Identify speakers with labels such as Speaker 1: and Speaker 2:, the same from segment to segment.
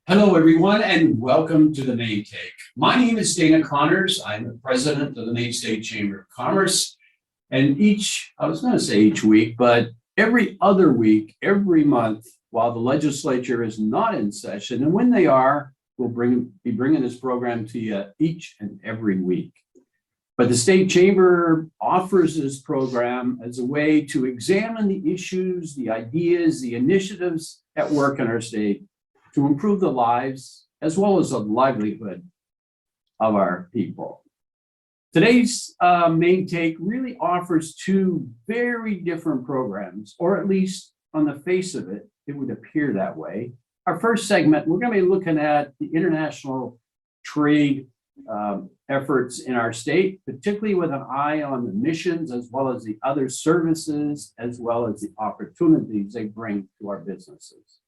Speaker 1: Hello, everyone, and welcome to the Maine Take. My name is Dana Connors. I'm the president of the Maine State Chamber of Commerce. And I was going to say each week, but every other week, every month, while the legislature is not in session, and when they are, we'll be bringing this program to you each and every week. But the State Chamber offers this program as a way to examine the issues, the ideas, the initiatives at work in our state to improve the lives as well as the livelihood of our people. Today's Maine Take really offers two very different programs, or at least on the face of it, it would appear that way. Our first segment, we're going to be looking at the international trade efforts in our state, particularly with an eye on the missions as well as the other services, as well as the opportunities they bring to our businesses.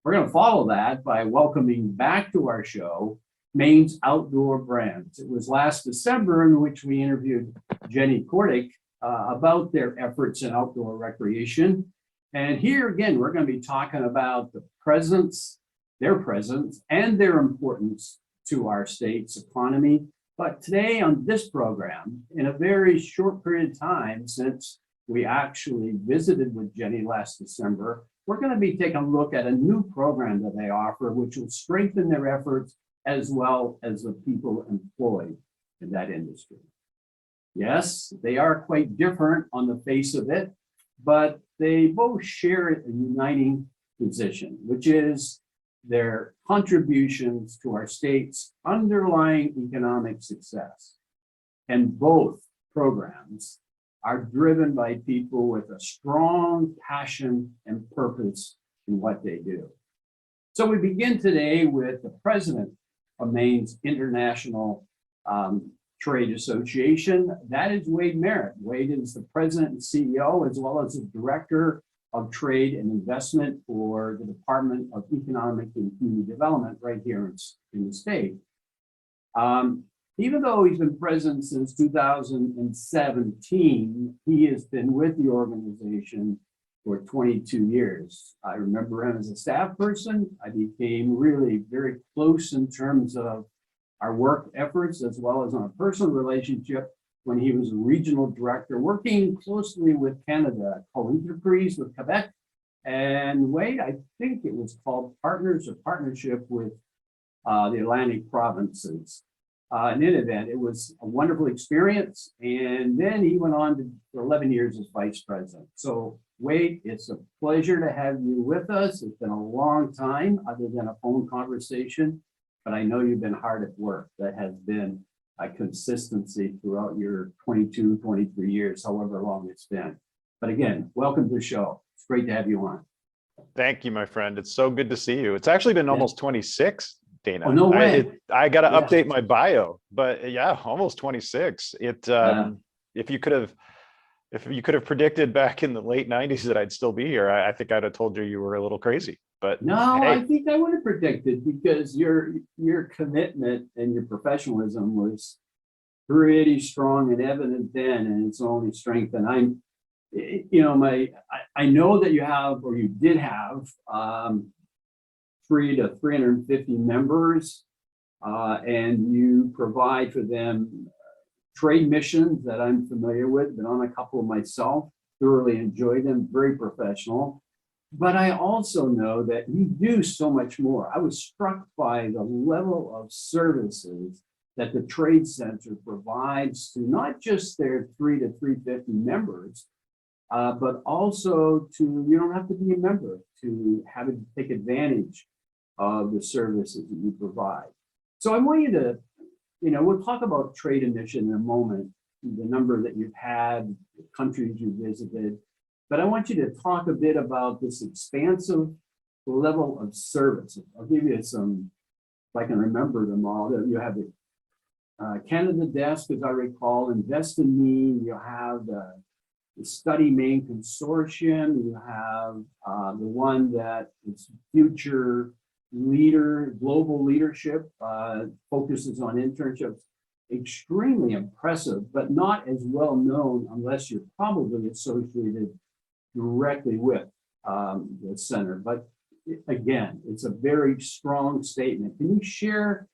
Speaker 1: We're going to follow that by welcoming back to our show Maine's outdoor brands. It was last December in which we interviewed Jenny Kordick about their efforts in outdoor recreation. And here again, we're going to be talking about their presence and their importance to our state's economy. But today on this program, in a very short period of time since we actually visited with Jenny last December, we're going to be taking a look at a new program that they offer, which will strengthen their efforts as well as the people employed in that industry. Yes, they are quite different on the face of it, but they both share a uniting position, which is their contributions to our state's underlying economic success. And both programs are driven by people with a strong passion and purpose in what they do. So we begin today with the president of Maine's International Trade Association. That is Wade Merritt. Wade is the president and CEO, as well as the director of trade and investment for the Department of Economic and Community Development right here in the state. Even though he's been president since 2017, he has been with the organization for 22 years. I remember him as a staff person. I became really very close in terms of our work efforts, as well as on a personal relationship when he was a regional director, working closely with Canada, co-enterprise with Quebec. And Wade, I think it was called Partners or Partnership with the Atlantic provinces. In any event, it was a wonderful experience. And then he went on to for 11 years as vice president. So Wade, it's a pleasure to have you with us. It's been a long time other than a phone conversation, but I know you've been hard at work. That has been a consistency throughout your 22, 23 years, however long it's been. But again, welcome to the show. It's great to have you on.
Speaker 2: Thank you, my friend. It's so good to see you. It's actually been almost 26. Dana.
Speaker 1: Oh, no way.
Speaker 2: I got to update my bio, but yeah, almost 26. If you could have predicted back in the late 90s that I'd still be here, I think I'd have told you were a little crazy. But
Speaker 1: no,
Speaker 2: hey.
Speaker 1: I think I would have predicted because your commitment and your professionalism was pretty strong and evident then, and it's only strengthened. I know that you have, or you did have, 300 to 350 members, and you provide for them trade missions that I'm familiar with, been on a couple of myself, thoroughly enjoy them, very professional. But I also know that you do so much more. I was struck by the level of services that the Trade Center provides to not just their 300 to 350 members, but also to, you don't have to be a member to have it take advantage of the services that you provide. So I want you to, we'll talk about trade initiative in a moment, the number that you've had, the countries you visited, but I want you to talk a bit about this expansive level of service. I'll give you some, if I can remember them all. You have the Canada Desk, as I recall, Invest in Me, you have the Study Maine Consortium, you have the one that is Future Global Leadership, focuses on internships. Extremely impressive, but not as well known unless you're probably associated directly with the center. But again, it's a very strong statement. Can you share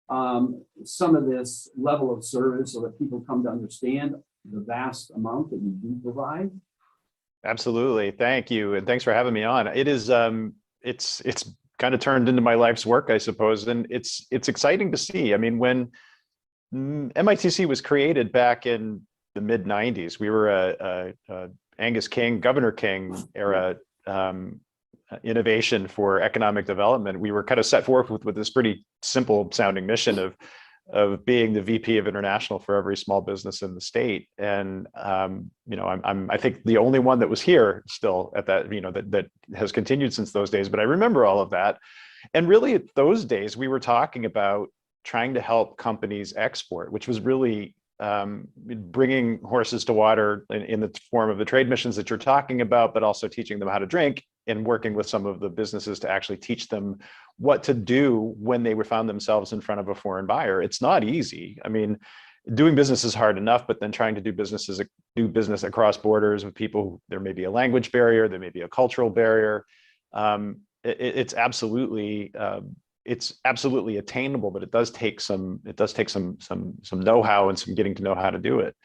Speaker 1: some of this level of service so that people come to understand the vast amount that you do provide?
Speaker 2: Absolutely. Thank you. And thanks for having me on. It is, it's kind of turned into my life's work, I suppose. And it's exciting to see. I mean, when MITC was created back in the mid 90s, we were a Angus King, Governor King era innovation for economic development. We were kind of set forth with this pretty simple sounding mission of being the VP of International for every small business in the state. And you know, I think the only one that was here still at that, you know, that has continued since those days. But I remember all of that. And really at those days, we were talking about trying to help companies export, which was really bringing horses to water in the form of the trade missions that you're talking about, but also teaching them how to drink and working with some of the businesses to actually teach them what to do when they found themselves in front of a foreign buyer. It's not easy. I mean, doing business is hard enough, but then trying to do business across borders with people, there may be a language barrier, there may be a cultural barrier. It's absolutely attainable, but it does take some know-how and some getting to know how to do it.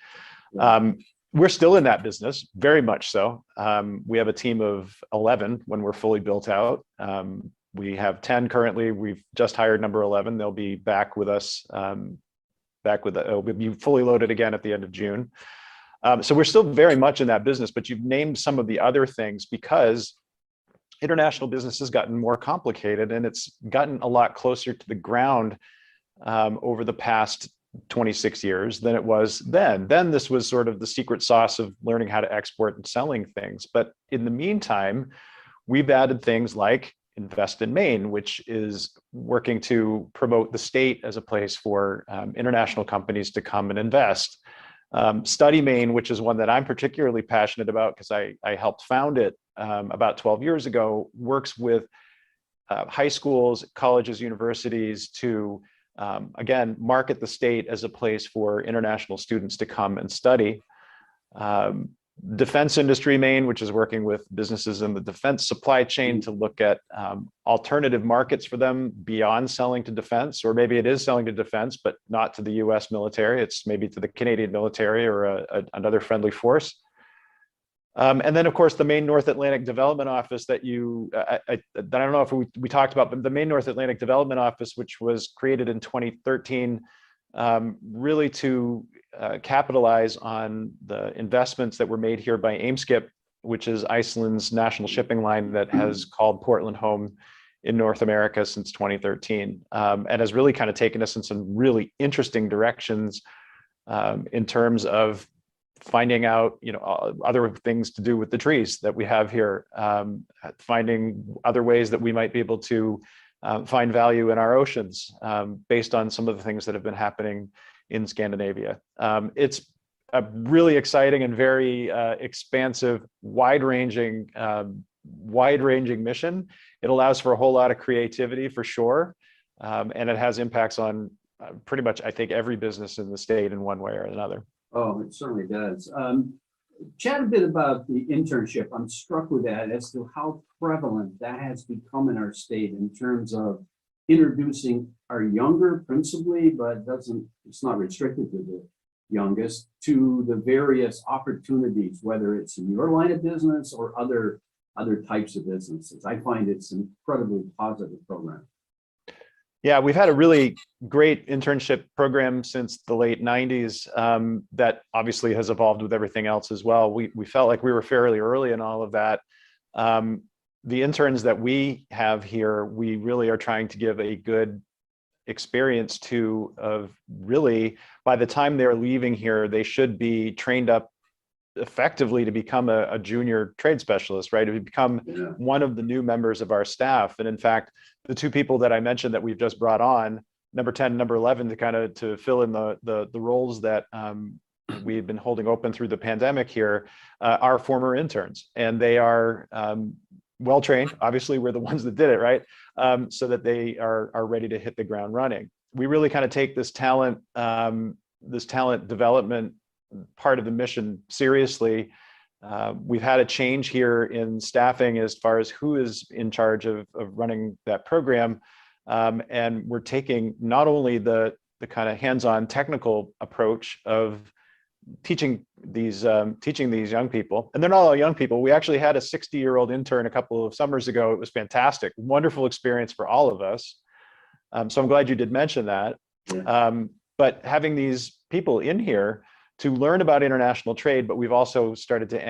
Speaker 2: We're still in that business, very much so. We have a team of 11 when we're fully built out. We have 10 currently. We've just hired number 11. They'll be back with us, it'll be fully loaded again at the end of June. So we're still very much in that business, but you've named some of the other things because international business has gotten more complicated and it's gotten a lot closer to the ground over the past 26 years than it was then. Then this was sort of the secret sauce of learning how to export and selling things. But in the meantime, we've added things like Invest in Maine, which is working to promote the state as a place for international companies to come and invest. Study Maine, which is one that I'm particularly passionate about because I helped found it about 12 years ago, works with high schools, colleges, universities to, again, market the state as a place for international students to come and study. Defense Industry Maine, which is working with businesses in the defense supply chain to look at alternative markets for them beyond selling to defense, or maybe it is selling to defense, but not to the US military. It's maybe to the Canadian military or another friendly force. And then, of course, the Maine North Atlantic Development Office that I don't know if we talked about, but the Maine North Atlantic Development Office, which was created in 2013, really to capitalize on the investments that were made here by Eimskip, which is Iceland's national shipping line that has called Portland home in North America since 2013, and has really kind of taken us in some really interesting directions in terms of finding out, you know, other things to do with the trees that we have here, finding other ways that we might be able to find value in our oceans based on some of the things that have been happening in Scandinavia. It's a really exciting and very expansive, wide-ranging mission. It allows for a whole lot of creativity for sure, and it has impacts on pretty much, I think, every business in the state in one way or another.
Speaker 1: Oh, it certainly does. Chat a bit about the internship. I'm struck with that as to how prevalent that has become in our state in terms of introducing our younger principally, but it's not restricted to the youngest, to the various opportunities, whether it's in your line of business or other types of businesses. I find it's an incredibly positive program.
Speaker 2: Yeah, we've had a really great internship program since the late 90s that obviously has evolved with everything else as well. We felt like we were fairly early in all of that. The interns that we have here, we really are trying to give a good experience to, of really, by the time they're leaving here, they should be trained up effectively to become a junior trade specialist, right? To become one of the new members of our staff. And in fact, the two people that I mentioned that we've just brought on, number 10, number 11, to kind of to fill in the roles that we've been holding open through the pandemic here, are former interns, and they are well trained. Obviously, we're the ones that did it, right? So that they are ready to hit the ground running. We really kind of take this talent development part of the mission seriously, we've had a change here in staffing as far as who is in charge of running that program. And we're taking not only the kind of hands-on technical approach of teaching these young people, and they're not all young people. We actually had a 60-year-old intern a couple of summers ago. It was fantastic, wonderful experience for all of us. So I'm glad you did mention that.
Speaker 1: Yeah.
Speaker 2: But having these people in here to learn about international trade, but we've also started to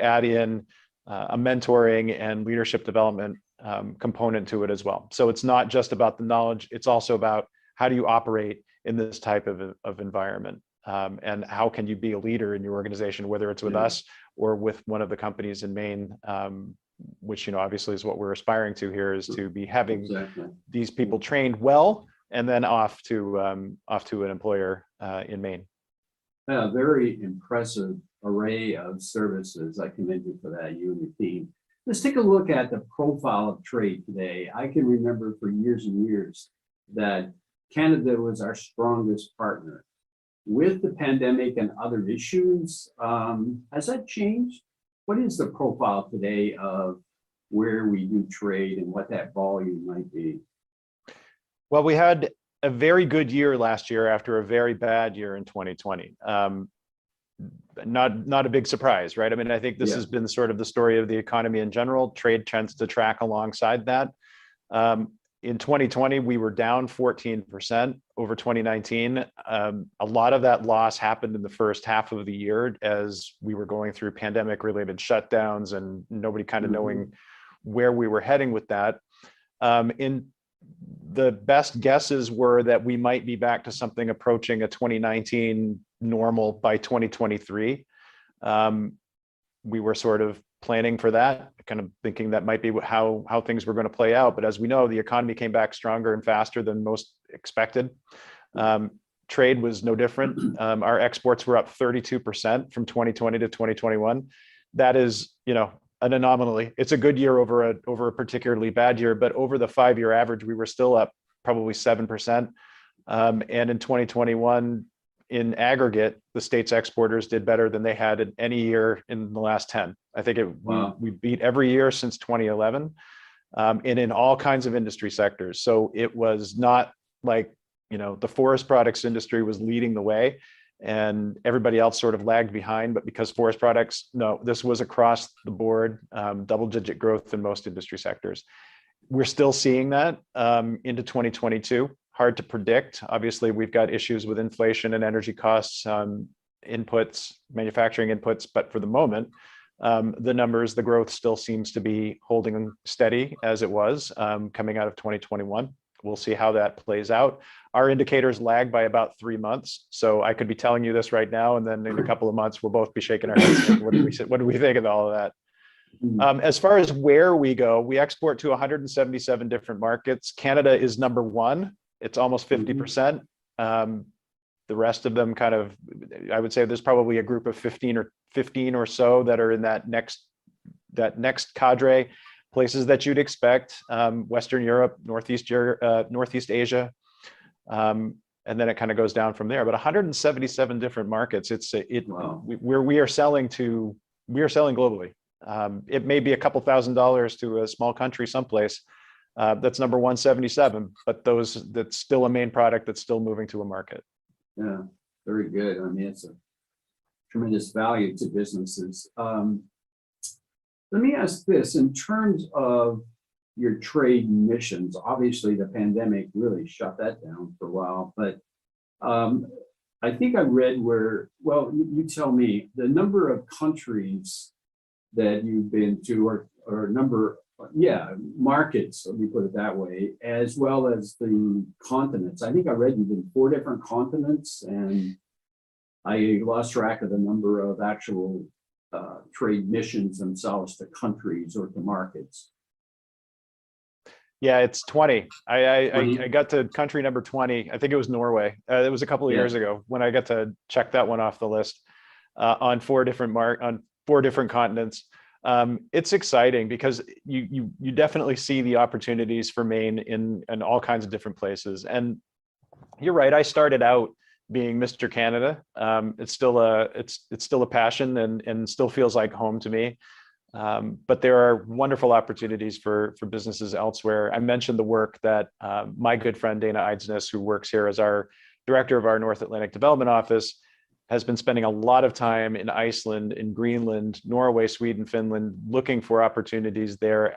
Speaker 2: add in a mentoring and leadership development component to it as well. So it's not just about the knowledge; it's also about how do you operate in this type of environment, and how can you be a leader in your organization, whether it's with us or with one of the companies in Maine, which obviously is what we're aspiring to here, is to be having these people trained well and then off to an employer in Maine.
Speaker 1: A very impressive array of services. I commend you for that, you and your team. Let's take a look at the profile of trade today. I can remember for years and years that Canada was our strongest partner. With the pandemic and other issues, has that changed? What is the profile today of where we do trade and what that volume might be?
Speaker 2: Well, we had a very good year last year after a very bad year in 2020. Not a big surprise, right? I mean, I think this has been sort of the story of the economy in general. Trade tends to track alongside that. In 2020, we were down 14% over 2019. A lot of that loss happened in the first half of the year as we were going through pandemic-related shutdowns and nobody kind of knowing where we were heading with that. In the best guesses were that we might be back to something approaching a 2019 normal by 2023. We were sort of planning for that, kind of thinking that might be how things were going to play out. But as we know, the economy came back stronger and faster than most expected. Trade was no different. Our exports were up 32% from 2020 to 2021. That is, an anomaly. It's a good year over a particularly bad year, but over the 5-year average, we were still up probably 7%. And in 2021, in aggregate, the state's exporters did better than they had in any year in the last 10. I think we beat every year since 2011, and in all kinds of industry sectors. So it was not like, the forest products industry was leading the way and everybody else sort of lagged behind, but because forest products, no, this was across the board, double-digit growth in most industry sectors. We're still seeing that into 2022. Hard to predict. Obviously, we've got issues with inflation and energy costs, inputs, manufacturing inputs, but for the moment, the growth still seems to be holding steady as it was coming out of 2021. We'll see how that plays out. Our indicators lag by about 3 months. So I could be telling you this right now, and then in a couple of months, we'll both be shaking our heads. What do we think of all of that? As far as where we go, we export to 177 different markets. Canada is number one. It's almost 50%. The rest of them kind of, I would say there's probably a group of 15 or so that are in that next cadre. Places that you'd expect, Western Europe, Northeast Asia, and then it kind of goes down from there. But 177 different markets. We are selling globally. It may be a couple $1,000s to a small country someplace. That's number 177, but that's still a main product that's still moving to a market.
Speaker 1: Yeah, very good. I mean, it's a tremendous value to businesses. Let me ask this, in terms of your trade missions, obviously the pandemic really shut that down for a while, but I think I read you tell me, the number of countries that you've been to or markets, let me put it that way, as well as the continents. I think I read you've been 4 different continents, and I lost track of the number of actual trade missions themselves to countries or to markets.
Speaker 2: Yeah, it's 20. I got to country number 20. I think it was Norway. It was a couple of years ago when I got to check that one off the list on 4 different continents. It's exciting because you definitely see the opportunities for Maine in all kinds of different places. And you're right, I started out being Mr. Canada. It's still a passion and still feels like home to me. But there are wonderful opportunities for businesses elsewhere. I mentioned the work that my good friend Dana Eidsness, who works here as our director of our North Atlantic Development Office, has been spending a lot of time in Iceland, in Greenland, Norway, Sweden, Finland, looking for opportunities there.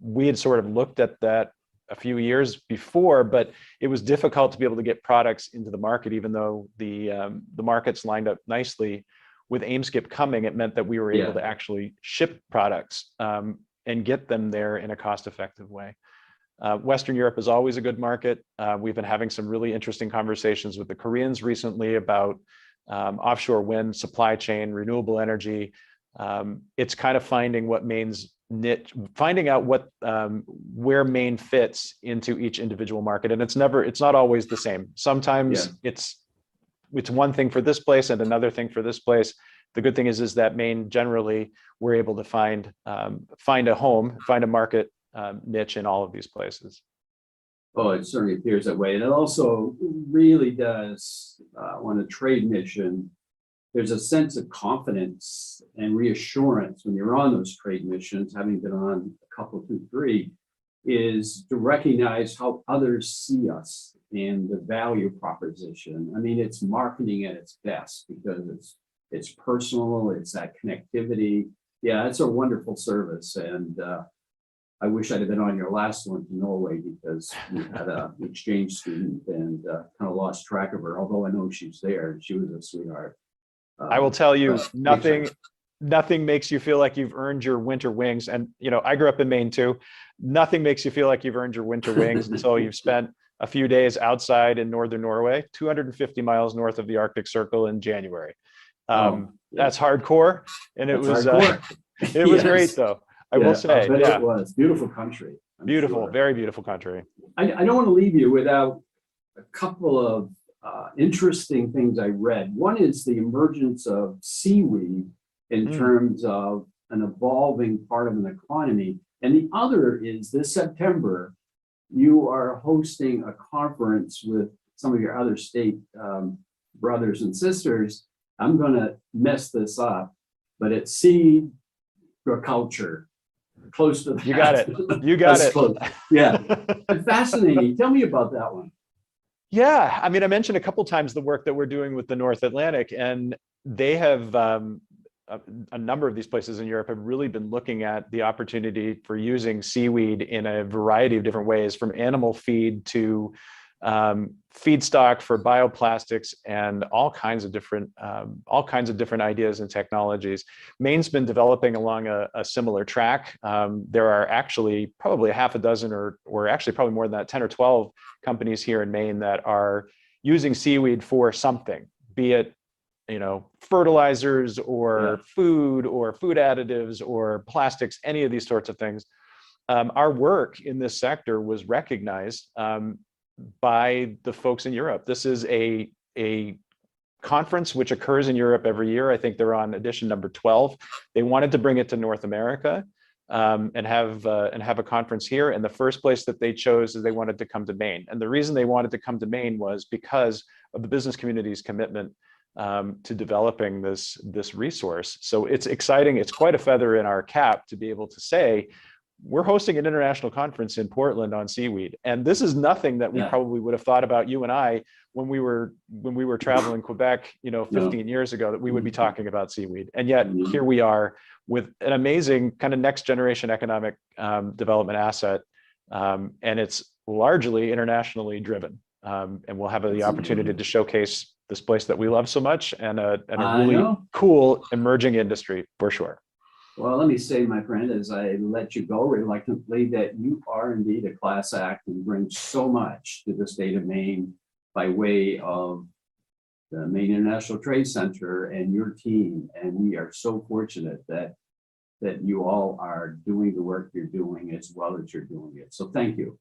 Speaker 2: We had sort of looked at that a few years before, but it was difficult to be able to get products into the market, even though the markets lined up nicely. With AIMSKIP coming, it meant that we were able to actually ship products and get them there in a cost-effective way. Western Europe is always a good market. We've been having some really interesting conversations with the Koreans recently about offshore wind, supply chain, renewable energy. It's kind of finding what Maine's niche, finding out what where Maine fits into each individual market, and it's not always the same. Sometimes it's one thing for this place and another thing for this place. The good thing is that Maine, generally, we're able to find a home, find a market niche in all of these places.
Speaker 1: Oh, it certainly appears that way. And it also really does, on a trade mission, there's a sense of confidence and reassurance when you're on those trade missions, having been on a couple, 2, 3, is to recognize how others see us and the value proposition. I mean, it's marketing at its best because it's personal, it's that connectivity. Yeah, it's a wonderful service. And I wish I'd have been on your last one to Norway, because we had an exchange student and kind of lost track of her, although I know she's there. She was a sweetheart.
Speaker 2: I will tell you, nothing makes you feel like you've earned your winter wings. And, you know, I grew up in Maine too. Nothing makes you feel like you've earned your winter wings until you've spent a few days outside in northern Norway, 250 miles north of the Arctic Circle in January. That's hardcore. And it was great though. I will say,
Speaker 1: it was beautiful country.
Speaker 2: Beautiful, very beautiful country.
Speaker 1: I don't want to leave you without a couple of interesting things I read. One is the emergence of seaweed in terms of an evolving part of an economy. And the other is this September, you are hosting a conference with some of your other state brothers and sisters. I'm going to mess this up, but it's seed culture. Close to that.
Speaker 2: You got it. You got it.
Speaker 1: Close. Yeah. Fascinating. Tell me about that one.
Speaker 2: Yeah. I mean, I mentioned a couple of times the work that we're doing with the North Atlantic, and they have a number of these places in Europe have really been looking at the opportunity for using seaweed in a variety of different ways, from animal feed to feedstock for bioplastics and all kinds of different ideas and technologies. Maine's been developing along a similar track. There are actually probably a half a dozen or actually probably more than that, 10 or 12 companies here in Maine that are using seaweed for something, be it, you know, fertilizers or food additives or plastics, any of these sorts of things. Our work in this sector was recognized by the folks in Europe. This is a conference which occurs in Europe every year. I think they're on edition number 12. They wanted to bring it to North America and have a conference here. And the first place that they chose is they wanted to come to Maine. And the reason they wanted to come to Maine was because of the business community's commitment to developing this resource. So it's exciting. It's quite a feather in our cap to be able to say, we're hosting an international conference in Portland on seaweed. And this is nothing that we probably would have thought about, you and I, when we were traveling Quebec, you know, 15 years ago, that we would be talking about seaweed. And yet here we are with an amazing kind of next generation economic development asset. And it's largely internationally driven. And we'll have the opportunity to showcase this place that we love so much and a really cool emerging industry for sure.
Speaker 1: Well, let me say, my friend, as I let you go reluctantly, that you are indeed a class act and bring so much to the state of Maine by way of the Maine International Trade Center and your team. And we are so fortunate that you all are doing the work you're doing as well as you're doing it. So thank you.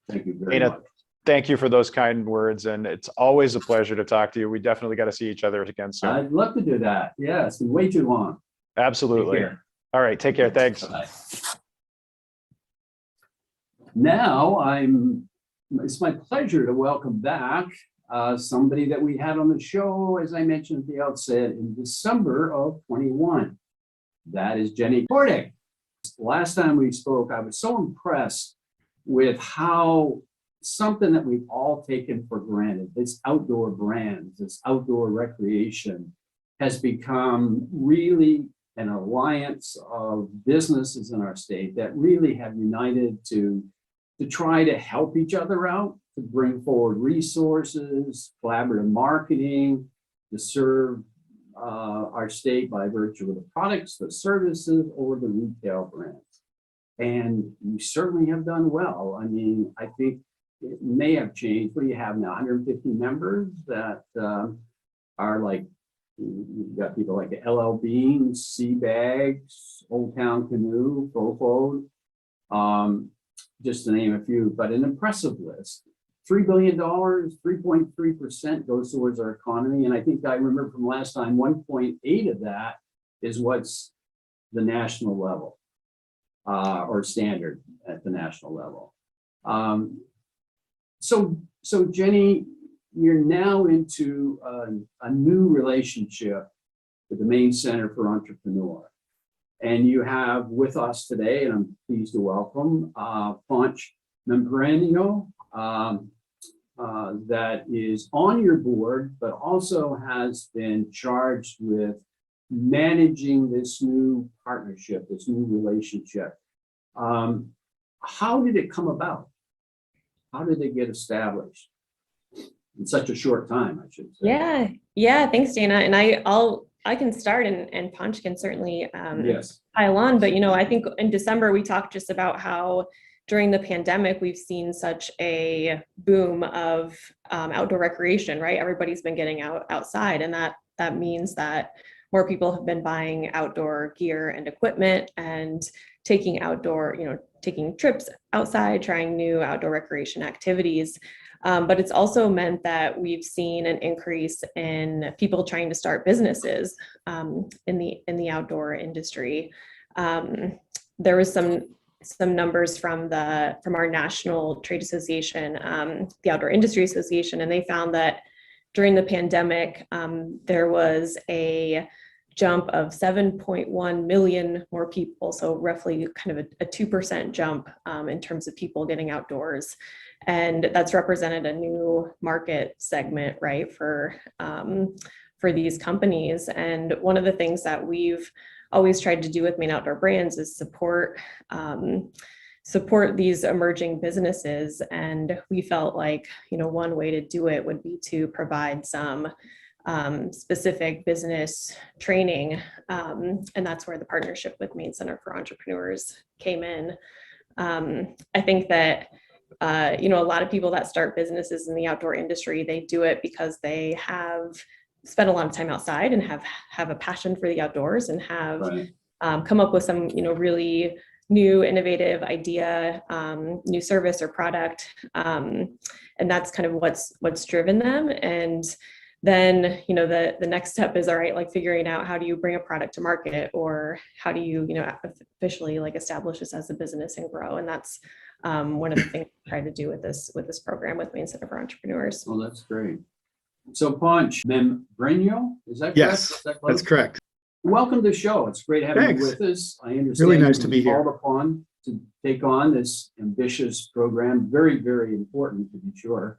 Speaker 1: Thank you very much.
Speaker 2: Thank you for those kind words. And it's always a pleasure to talk to you. We definitely got to see each other again soon.
Speaker 1: I'd love to do that. Yeah, it's been way too long.
Speaker 2: Absolutely. All right. Take care. Thanks.
Speaker 1: Bye. Now it's my pleasure to welcome back somebody that we had on the show, as I mentioned at the outset, in December of 21. That is Jenny Kordick. Last time we spoke, I was so impressed with how something that we've all taken for granted, this outdoor brands, this outdoor recreation, has become really an alliance of businesses in our state that really have united to try to help each other out, to bring forward resources, collaborative marketing, to serve our state by virtue of the products, the services, or the retail brands. And we certainly have done well. I mean, I think it may have changed. What do you have now? 150 members that are like, you've got people like LL Bean, Sea Bags, Old Town Canoe, Fofo, just to name a few, but an impressive list. $3 billion, 3.3% goes towards our economy. And I think I remember from last time, 1.8 of that is what's the national level or standard at the national level. So Jenny, you're now into a new relationship with the Maine Center for Entrepreneur. And you have with us today, and I'm pleased to welcome Ponch Membreño, that is on your board, but also has been charged with managing this new partnership, this new relationship. How did it come about? How did it get established in such a short time, I should say?
Speaker 3: Yeah. Thanks, Dana. And I can start, and Ponch can certainly
Speaker 1: Yes.
Speaker 3: pile on. But I think in December we talked just about how during the pandemic we've seen such a boom of outdoor recreation. Right, everybody's been getting outside, and that means that more people have been buying outdoor gear and equipment and taking taking trips outside, trying new outdoor recreation activities. But it's also meant that we've seen an increase in people trying to start businesses in the outdoor industry. There was some numbers from our national trade association, the Outdoor Industry Association, and they found that during the pandemic, there was a jump of 7.1 million more people, so roughly kind of a 2% jump in terms of people getting outdoors. And that's represented a new market segment, right, for these companies. And one of the things that we've always tried to do with Maine Outdoor Brands is support these emerging businesses. And we felt like, one way to do it would be to provide some specific business training. And that's where the partnership with Maine Center for Entrepreneurs came in. I think that a lot of people that start businesses in the outdoor industry, they do it because they have spent a lot of time outside and have a passion for the outdoors and have come up with some, really new innovative idea, new service or product. And that's kind of what's driven them. And then, the next step is, all right, like figuring out how do you bring a product to market, or how do you, officially like establish this as a business and grow. And that's one of the things we try to do with this program with Maine Center for Entrepreneurs.
Speaker 1: Well, that's great. So Ponch Membreño, is that correct?
Speaker 4: Yes, that's correct.
Speaker 1: Welcome to the show. It's great having
Speaker 4: Thanks.
Speaker 1: you with us. I understand
Speaker 4: Really nice
Speaker 1: you've
Speaker 4: to
Speaker 1: been
Speaker 4: be here.
Speaker 1: called upon to take on this ambitious program. Very, very important, to be sure.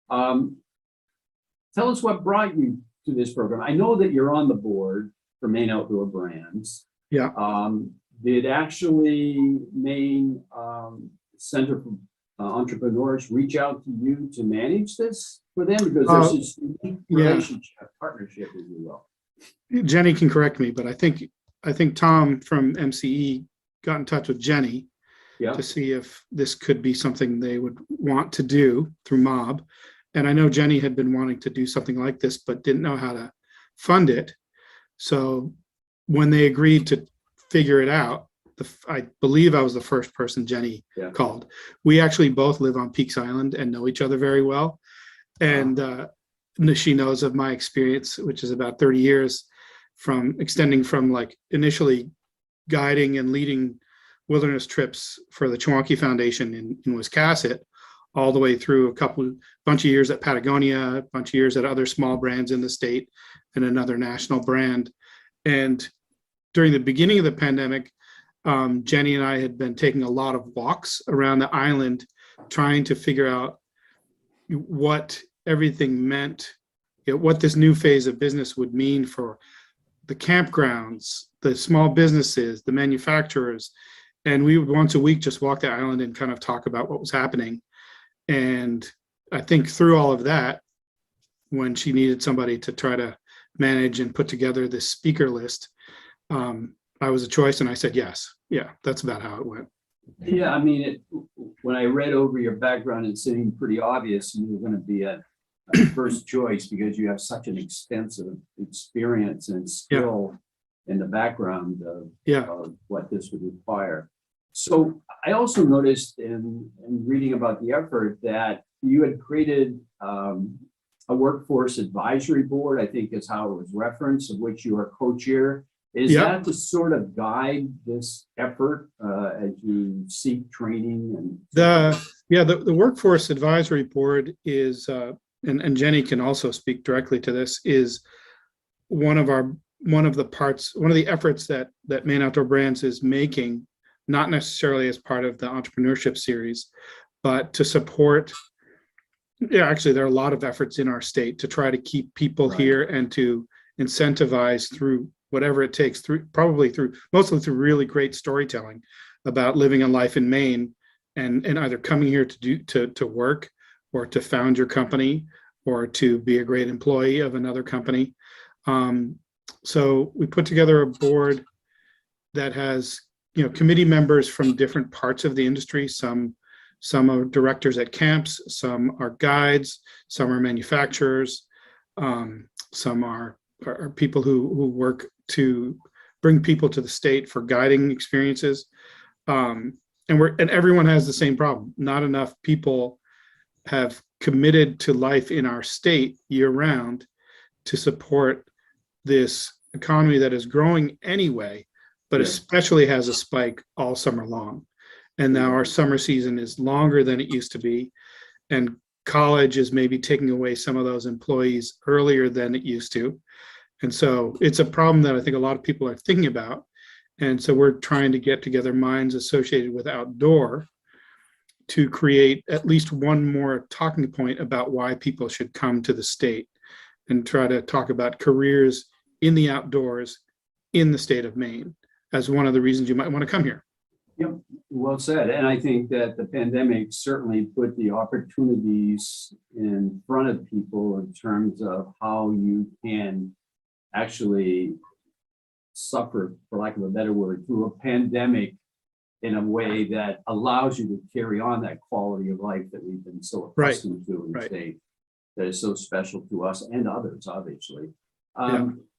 Speaker 1: Tell us what brought you to this program. I know that you're on the board for Maine Outdoor Brands.
Speaker 4: Yeah.
Speaker 1: Did actually Maine Center for Entrepreneurs reach out to you to manage this for them? Because there's this unique relationship, partnership, if you will.
Speaker 4: Jenny can correct me, but I think Tom from MCE got in touch with Jenny to see if this could be something they would want to do through MOB. And I know Jenny had been wanting to do something like this, but didn't know how to fund it. So when they agreed to figure it out, I believe I was the first person Jenny called. We actually both live on Peaks Island and know each other very well. And she knows of my experience, which is about 30 years from extending from like initially guiding and leading wilderness trips for the Chewonki Foundation in Wiscasset, all the way through bunch of years at Patagonia, a bunch of years at other small brands in the state, and another national brand. And during the beginning of the pandemic, Jenny and I had been taking a lot of walks around the island, trying to figure out what everything meant, what this new phase of business would mean for the campgrounds, the small businesses, the manufacturers. And we would once a week just walk the island and kind of talk about what was happening. And I think through all of that, when she needed somebody to try to manage and put together this speaker list, I was a choice, and I said yes. Yeah, that's about how it went.
Speaker 1: Yeah, I mean, when I read over your background, it seemed pretty obvious you were going to be a first choice because you have such an extensive experience and skill in the background of what this would require. So I also noticed in reading about the effort that you had created a workforce advisory board, I think is how it was referenced, of which you are co-chair. Is that to sort of guide this effort as you seek training? And
Speaker 4: the workforce advisory board is, and Jenny can also speak directly to this, is one of the efforts that Maine Outdoor Brands is making, not necessarily as part of the entrepreneurship series, but to support. Yeah, actually, there are a lot of efforts in our state to try to keep people here and to incentivize through whatever it takes, mostly through really great storytelling about living a life in Maine, and either coming here to work, or to found your company, or to be a great employee of another company. So we put together a board that has, committee members from different parts of the industry. Some are directors at camps, some are guides, some are manufacturers, some are people who work to bring people to the state for guiding experiences. And everyone has the same problem. Not enough people have committed to life in our state year round to support this economy that is growing anyway, but especially has a spike all summer long. And now our summer season is longer than it used to be. And college is maybe taking away some of those employees earlier than it used to. And so it's a problem that I think a lot of people are thinking about. And so we're trying to get together minds associated with outdoor to create at least one more talking point about why people should come to the state, and try to talk about careers in the outdoors in the state of Maine as one of the reasons you might want to come here.
Speaker 1: Yep, well said. And I think that the pandemic certainly put the opportunities in front of people in terms of how you can actually suffer, for lack of a better word, through a pandemic in a way that allows you to carry on that quality of life that we've been so accustomed to in the state, that is so special to us and others, obviously.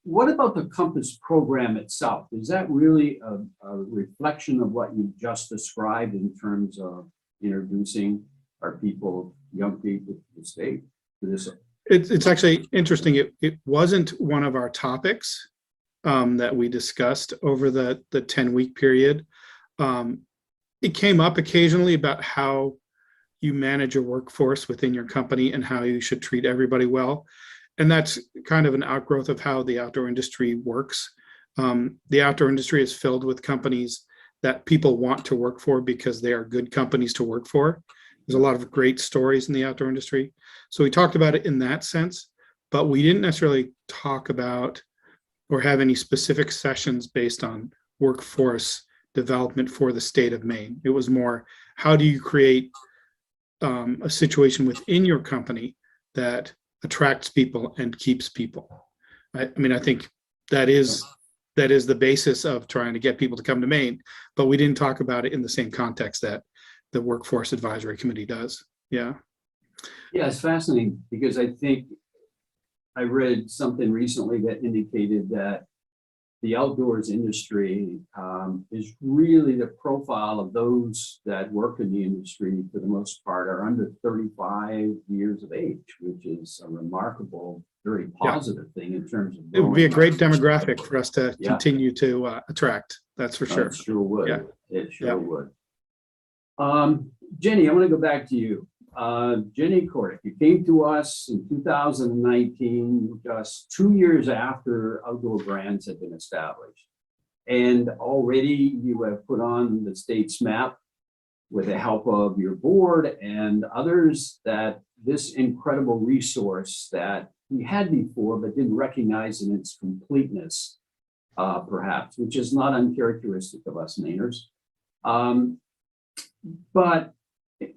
Speaker 1: What about the Compass program itself? Is that really a reflection of what you just described in terms of introducing our people, young people to the state, to this?
Speaker 4: It's actually interesting. It wasn't one of our topics that we discussed over the 10-week period. It came up occasionally about how you manage a workforce within your company and how you should treat everybody well. And that's kind of an outgrowth of how the outdoor industry works. The outdoor industry is filled with companies that people want to work for because they are good companies to work for. There's a lot of great stories in the outdoor industry. So we talked about it in that sense, but we didn't necessarily talk about or have any specific sessions based on workforce development for the state of Maine. It was more, how do you create a situation within your company that attracts people and keeps people? I mean, I think that is the basis of trying to get people to come to Maine, but we didn't talk about it in the same context that the Workforce Advisory Committee does. Yeah,
Speaker 1: it's fascinating because I think I read something recently that indicated that the outdoors industry is really the profile of those that work in the industry, for the most part, are under 35 years of age, which is a remarkable, very positive thing in terms of.
Speaker 4: It would be a great demographic for us to continue to attract. That's for sure.
Speaker 1: It sure would. It sure would. Jenny, I want to go back to you. Jenny Kordick, you came to us in 2019, just 2 years after outdoor brands had been established. And already you have put on the state's map with the help of your board and others that this incredible resource that we had before but didn't recognize in its completeness, perhaps, which is not uncharacteristic of us Mainers. But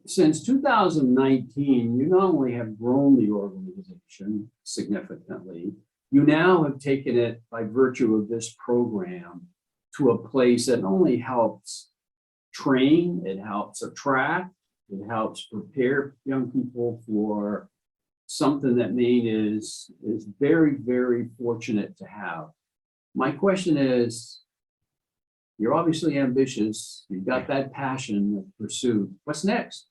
Speaker 1: since 2019, you not only have grown the organization significantly, you now have taken it by virtue of this program to a place that not only helps train, it helps attract, it helps prepare young people for something that Maine is very, very fortunate to have. My question is, you're obviously ambitious, you've got that passion of pursuit. What's next?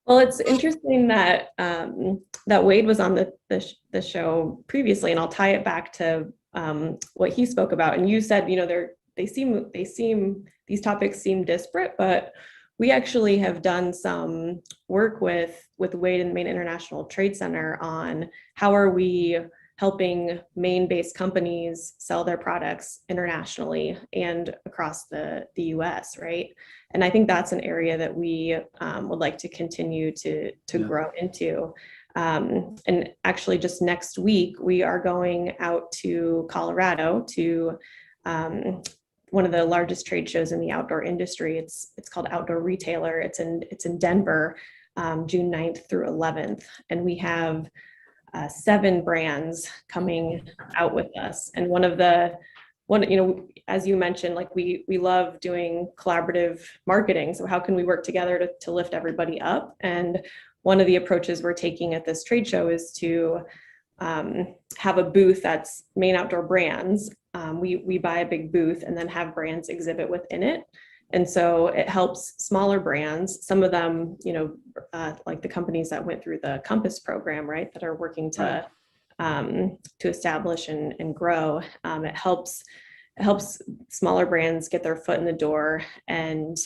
Speaker 3: Well, it's interesting that that Wade was on the show previously, and I'll tie it back to what he spoke about. And you said, you know, these topics seem disparate, but we actually have done some work with Wade and the Maine International Trade Center on how are we helping Maine-based companies sell their products internationally and across the US, right? And I think that's an area that we would like to continue to grow into. And actually just next week, we are going out to Colorado to one of the largest trade shows in the outdoor industry. It's called Outdoor Retailer. It's in Denver, June 9th through 11th. And we have 7 brands coming out with us. And you know, as you mentioned, like we love doing collaborative marketing. So how can we work together to lift everybody up? And one of the approaches we're taking at this trade show is to have a booth that's Maine Outdoor Brands. We buy a big booth and then have brands exhibit within it. And so it helps smaller brands, some of them, you know, like the companies that went through the Compass program, right, that are working to establish and grow. It helps smaller brands get their foot in the door and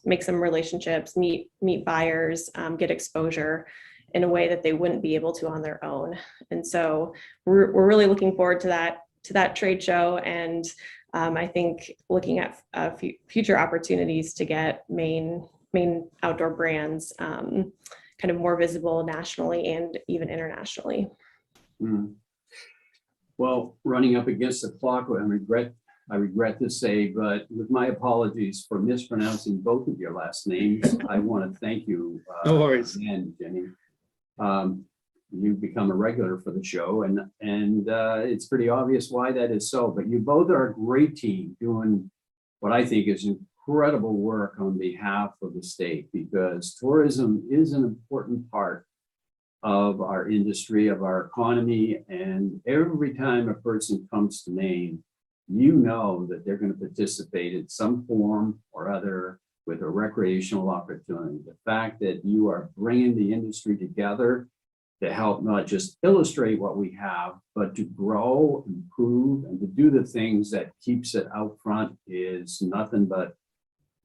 Speaker 3: make some relationships, meet buyers, get exposure in a way that they wouldn't be able to on their own. And so we're really looking forward to that trade show, and I think looking at future opportunities to get Maine outdoor brands kind of more visible nationally and even internationally.
Speaker 1: Well, running up against the clock, I regret to say, but with my apologies for mispronouncing both of your last names, I want to thank you.
Speaker 4: No worries.
Speaker 1: Again, Jenny. You've become a regular for the show, and it's pretty obvious why that is so. But you both are a great team doing what I think is incredible work on behalf of the state, because tourism is an important part of our industry, of our economy. And every time a person comes to Maine, you know that they're going to participate in some form or other with a recreational opportunity. The fact that you are bringing the industry together to help not just illustrate what we have, but to grow, improve, and to do the things that keeps it out front is nothing but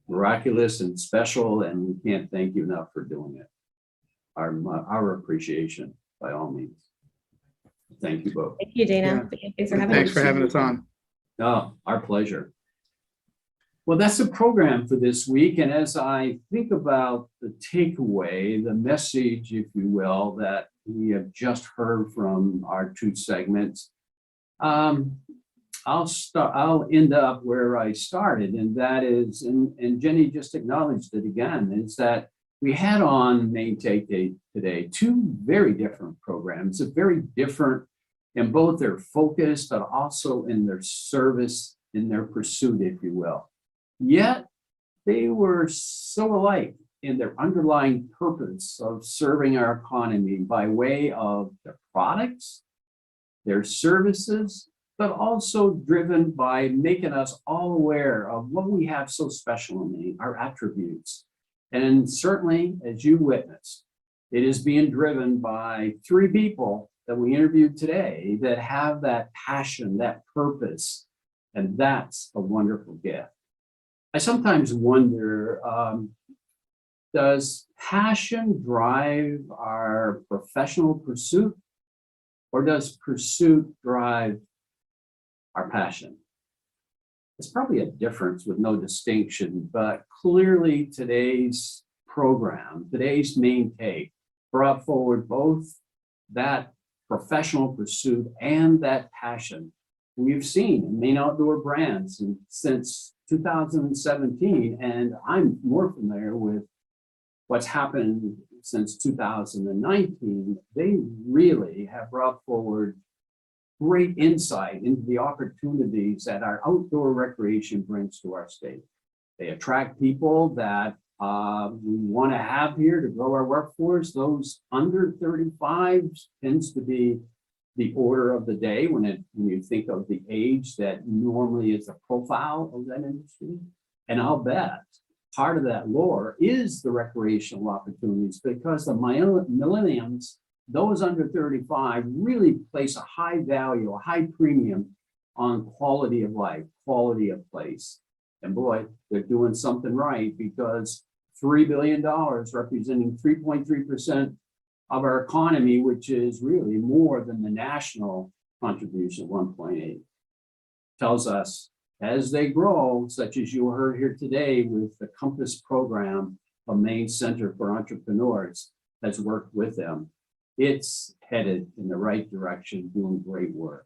Speaker 1: miraculous and special, and we can't thank you enough for doing it. Our appreciation, by all means. Thank you both.
Speaker 3: Thank you, Dana. Thanks
Speaker 4: For having us on.
Speaker 1: Oh, our pleasure. Well, that's the program for this week. And as I think about the takeaway, the message, if you will, that we have just heard from our 2 segments, I'll end up where I started, and that is, and Jenny just acknowledged it again, is that we had on Maine Take Day today 2 very different programs, very different in both their focus, but also in their service, in their pursuit, if you will. Yet they were so alike in their underlying purpose of serving our economy by way of their products, their services, but also driven by making us all aware of what we have so special in Maine, our attributes. And certainly, as you witnessed, it is being driven by 3 people that we interviewed today that have that passion, that purpose, and that's a wonderful gift. I sometimes wonder, Does passion drive our professional pursuit, or does pursuit drive our passion? It's probably a difference with no distinction, but clearly today's program, today's Maine Take, brought forward both that professional pursuit and that passion we've seen in Maine Outdoor Brands since 2017, and I'm more familiar with what's happened since 2019. They really have brought forward great insight into the opportunities that our outdoor recreation brings to our state. They attract people that we want to have here to grow our workforce. Those under 35 tends to be the order of the day when you think of the age that normally is the profile of that industry. And I'll bet part of that lore is the recreational opportunities, because the millennials, those under 35, really place a high value, a high premium on quality of life, quality of place. And boy, they're doing something right, because $3 billion, representing 3.3% of our economy, which is really more than the national contribution, 1.8, tells us as they grow, such as you heard here today with the Compass program, a Maine Center for Entrepreneurs has worked with them. It's headed in the right direction, doing great work.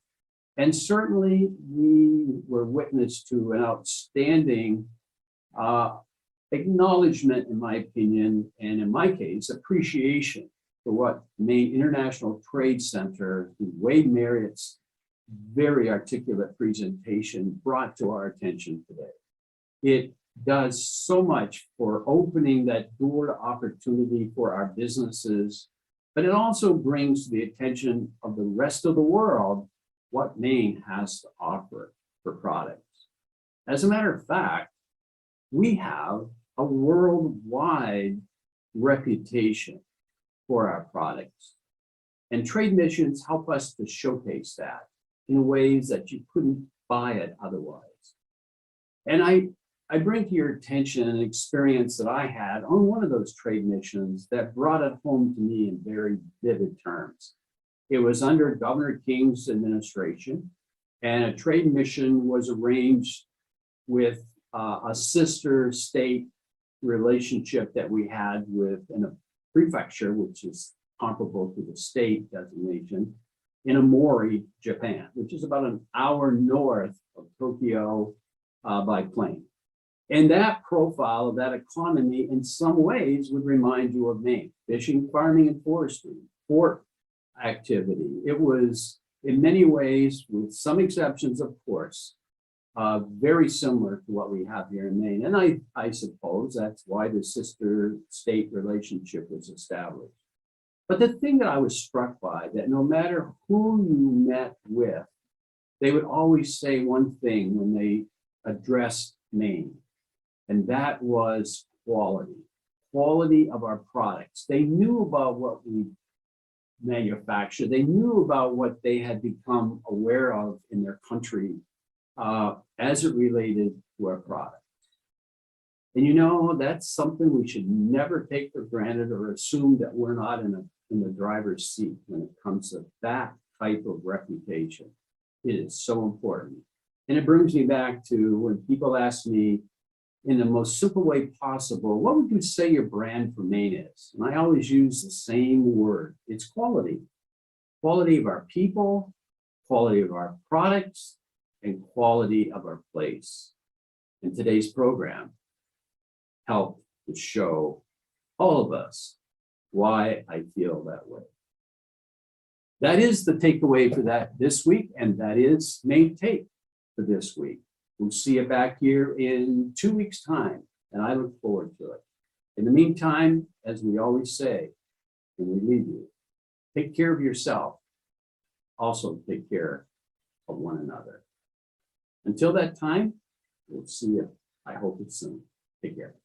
Speaker 1: And certainly we were witness to an outstanding acknowledgement, in my opinion, and in my case, appreciation for what Maine International Trade Center, Wade Merritt's very articulate presentation brought to our attention today. It does so much for opening that door to opportunity for our businesses, but it also brings to the attention of the rest of the world what Maine has to offer for products. As a matter of fact, we have a worldwide reputation for our products, and trade missions help us to showcase that in ways that you couldn't buy it otherwise. And I bring to your attention an experience that I had on one of those trade missions that brought it home to me in very vivid terms. It was under Governor King's administration, and a trade mission was arranged with a sister state relationship that we had with in a prefecture, which is comparable to the state designation, in Amori, Japan, which is about an hour north of Tokyo by plane. And that profile of that economy in some ways would remind you of Maine: fishing, farming, and forestry, port activity. It was in many ways, with some exceptions, of course, very similar to what we have here in Maine. And I suppose that's why the sister state relationship was established. But the thing that I was struck by, that no matter who you met with, they would always say one thing when they addressed Maine, and that was quality of our products. They knew about what we manufactured. They knew about what they had become aware of in their country as it related to our products. And you know, that's something we should never take for granted or assume that we're not in the driver's seat when it comes to that type of reputation. It is so important. And it brings me back to when people ask me in the most simple way possible, what would you say your brand for Maine is? And I always use the same word. It's quality. Quality of our people, quality of our products, and quality of our place. And today's program helped to show all of us why I feel that way. That is the takeaway for that this week, and that is Maine Take for this week. We'll see you back here in 2 weeks' time, and I look forward to it. In the meantime, as we always say, when we leave you, take care of yourself. Also take care of one another. Until that time, we'll see you. I hope it's soon. Take care.